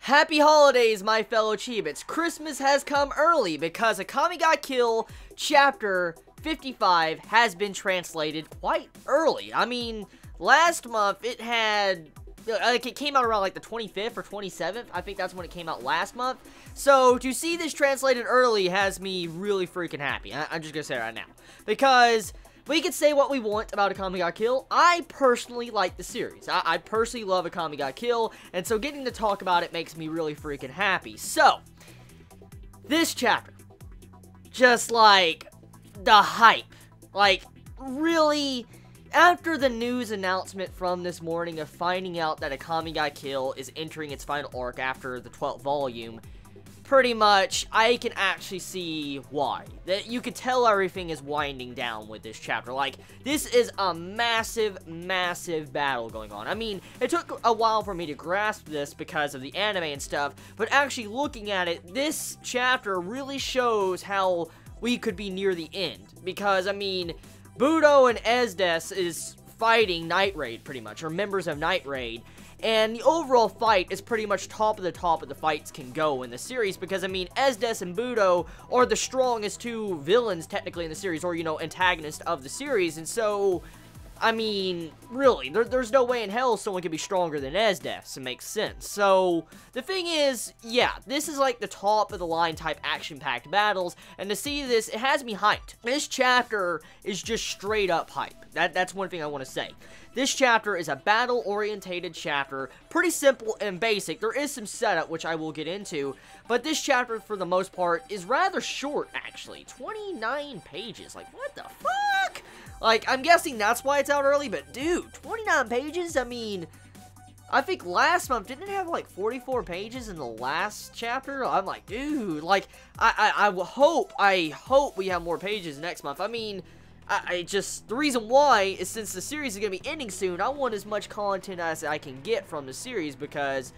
Happy holidays, my fellow Chibits. Christmas has come early because Akame ga Kill Chapter 55 has been translated quite early. I mean, last month it had, it came out around like the 25th or 27th. I think that's when it came out last month. So, to see this translated early has me really freaking happy. I'm just gonna say it right now. Because we can say what we want about Akame ga Kill. I personally like the series. I personally love Akame ga Kill, and so getting to talk about it makes me really freaking happy. So, this chapter, just like the hype, like really, after the news announcement from this morning of finding out that Akame ga Kill is entering its final arc after the 12th volume, pretty much, I can actually see why. That you could tell everything is winding down with this chapter. Like, this is a massive, massive battle going on. I mean, it took a while for me to grasp this because of the anime and stuff, but actually looking at it, this chapter really shows how we could be near the end. Because, I mean, Budou and Esdeath is fighting Night Raid, pretty much, or members of Night Raid. And the overall fight is pretty much top of the fights can go in the series, because, I mean, Esdeath and Budou are the strongest two villains, technically, in the series, or, you know, antagonists of the series, and so, I mean, really, there's no way in hell someone could be stronger than Esdeath, so it makes sense. So, the thing is, yeah, this is like the top-of-the-line type action-packed battles, and to see this, it has me hyped. This chapter is just straight-up hype. That's one thing I want to say. This chapter is a battle-orientated chapter, pretty simple and basic. There is some setup, which I will get into, but this chapter, for the most part, is rather short, actually. 29 pages. Like, what the fuck? Like, I'm guessing that's why it's out early, but dude, 29 pages? I mean, I think last month, didn't it have like 44 pages in the last chapter? I'm like, dude, like, I hope we have more pages next month. I mean, the reason why is since the series is going to be ending soon, I want as much content as I can get from the series, because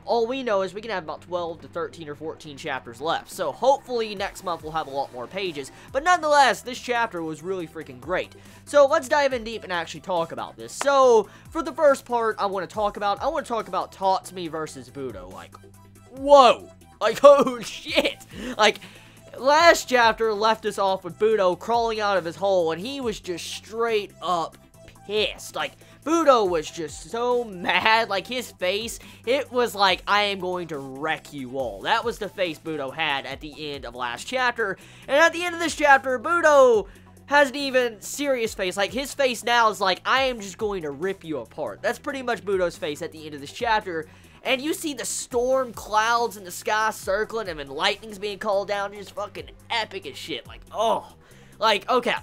all we know is we can have about 12 to 13 or 14 chapters left. So hopefully next month we'll have a lot more pages. But nonetheless, this chapter was really freaking great. So let's dive in deep and actually talk about this. So for the first part I want to talk about Tatsumi versus Budou. Like, whoa! Like, oh shit! Like, last chapter left us off with Budou crawling out of his hole, and he was just straight up pissed. Like, Budou was just so mad. Like, his face, it was like, I am going to wreck you all. That was the face Budou had at the end of last chapter. And at the end of this chapter, Budou has an even serious face. Like, his face now is like, I am just going to rip you apart. That's pretty much Budou's face at the end of this chapter. And you see the storm clouds in the sky circling him, and lightning's being called down. It's just fucking epic as shit. Like, oh. Like, okay.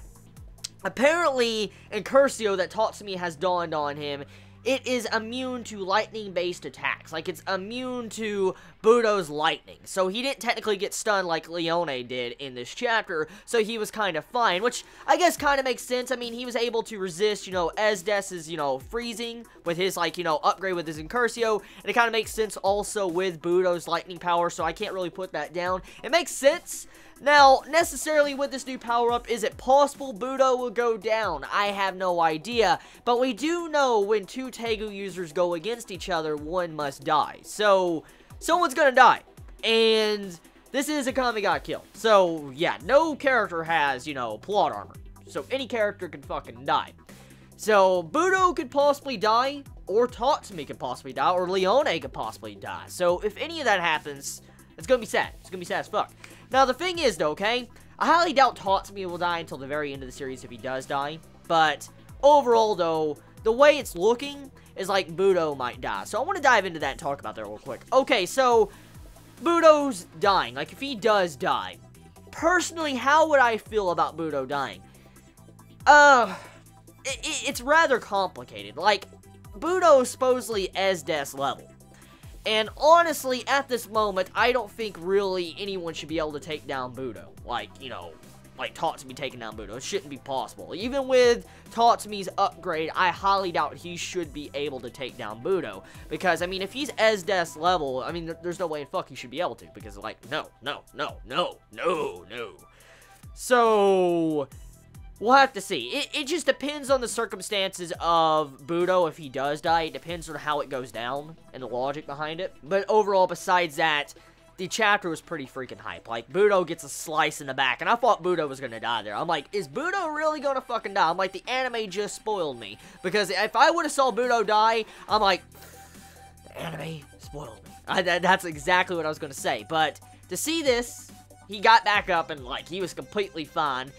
Apparently, in Curcio that Tatsumi has dawned on him, it is immune to lightning-based attacks. Like, it's immune to Budou's lightning. So he didn't technically get stunned like Leone did in this chapter, so he was kind of fine, which I guess kind of makes sense. I mean, he was able to resist, you know, Esdeath's, you know, freezing with his, like, you know, upgrade with his Incurcio, and it kind of makes sense also with Budou's lightning power, so I can't really put that down. It makes sense. Now, necessarily with this new power-up, is it possible Budou will go down? I have no idea, but we do know when two Tegu users go against each other, one must die. So, someone's gonna die, and this is Akame ga Kill. So, yeah, no character has, you know, plot armor, so any character can fucking die. So, Budou could possibly die, or Tatsumi could possibly die, or Leone could possibly die. So, if any of that happens, it's gonna be sad. It's gonna be sad as fuck. Now, the thing is, though, okay, I highly doubt Tatsumi will die until the very end of the series if he does die, but overall, though, the way it's looking is like Budou might die, so I want to dive into that and talk about that real quick. Okay, so, Budou's dying. Like, if he does die, personally, how would I feel about Budou dying? It's rather complicated. Like, Budou is supposedly Esdeath's level. And honestly, at this moment, I don't think really anyone should be able to take down Budou. Like, you know, like Tatsumi taking down Budou. It shouldn't be possible. Even with Tatsumi's upgrade, I highly doubt he should be able to take down Budou. Because, I mean, if he's Esdeath's level, I mean, there's no way in fuck he should be able to. Because, like, no. So, We'll have to see. It just depends on the circumstances of Budou if he does die. It depends on how it goes down and the logic behind it. But overall, besides that, the chapter was pretty freaking hype. Like, Budou gets a slice in the back, and I thought Budou was gonna die there. I'm like, is Budou really gonna fucking die? I'm like, the anime just spoiled me. Because if I would've saw Budou die, I'm like, the anime spoiled me. That's exactly what I was gonna say. But to see this, he got back up and, like, he was completely fine.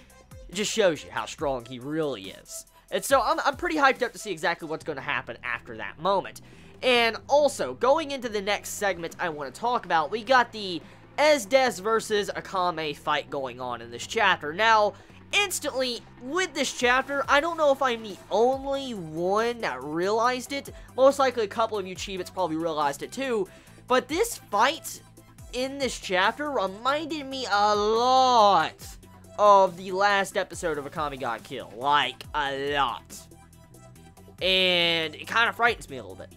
It just shows you how strong he really is. And so, I'm pretty hyped up to see exactly what's going to happen after that moment. And also, going into the next segment I want to talk about, we got the Esdeath versus Akame fight going on in this chapter. Now, instantly, with this chapter, I don't know if I'm the only one that realized it. Most likely a couple of you Chibits probably realized it too. But this fight in this chapter reminded me a lot of the last episode of Akame got killed. Like, a lot. And it kind of frightens me a little bit.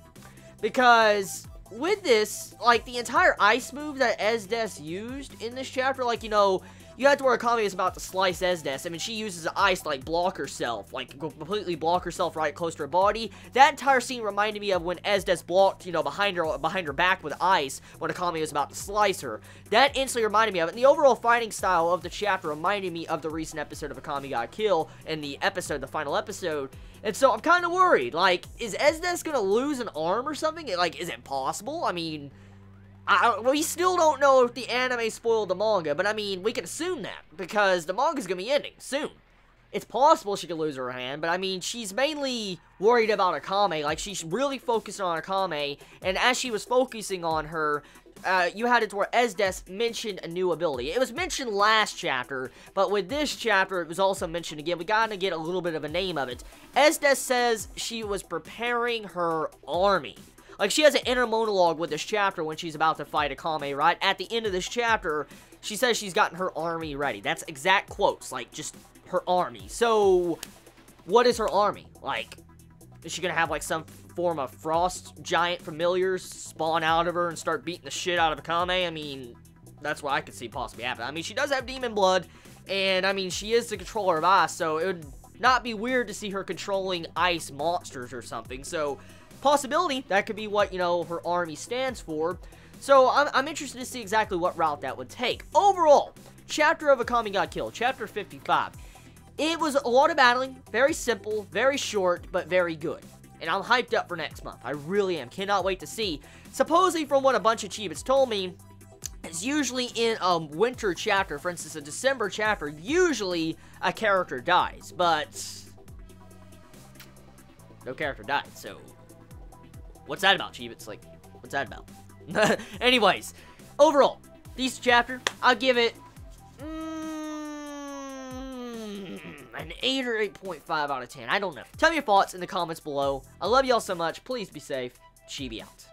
Because with this, like, the entire ice move that Esdeath used in this chapter, like, you know, you have to where Akame is about to slice Esdeath. I mean, she uses ice to, like, block herself. Like, completely block herself right close to her body. That entire scene reminded me of when Esdeath blocked, you know, behind her back with ice when Akame was about to slice her. That instantly reminded me of it. And the overall fighting style of the chapter reminded me of the recent episode of Akame got killed in the final episode. And so I'm kind of worried. Like, is Esdeath gonna lose an arm or something? Like, is it possible? I mean, we still don't know if the anime spoiled the manga, but I mean, we can assume that, because the manga's gonna be ending soon. It's possible she could lose her hand, but I mean, she's mainly worried about Akame. Like, she's really focused on Akame, and as she was focusing on her, you had it to where Esdeath mentioned a new ability. It was mentioned last chapter, but with this chapter, it was also mentioned again. We gotta get a little bit of a name of it. Esdeath says she was preparing her army. Like, she has an inner monologue with this chapter when she's about to fight Akame, right? At the end of this chapter, she says she's gotten her army ready. That's exact quotes, like, just her army. So, what is her army? Like, is she gonna have, like, some form of frost giant familiars spawn out of her and start beating the shit out of Akame? I mean, that's what I could see possibly happen. I mean, she does have demon blood, and, I mean, she is the controller of ice, so it would not be weird to see her controlling ice monsters or something. So, possibility, that could be what, you know, her army stands for. So, I'm interested to see exactly what route that would take. Overall, chapter of Akame got killed, chapter 55. It was a lot of battling, very simple, very short, but very good. And I'm hyped up for next month. I really am. Cannot wait to see. Supposedly, from what a bunch of Chibits told me, it's usually in a winter chapter, for instance, a December chapter, usually a character dies. But no character died, so what's that about, Chibits? Like, what's that about? Anyways, overall, this chapter, I'll give it an 8 or 8.5 out of 10. I don't know. Tell me your thoughts in the comments below. I love y'all so much. Please be safe. Chibi out.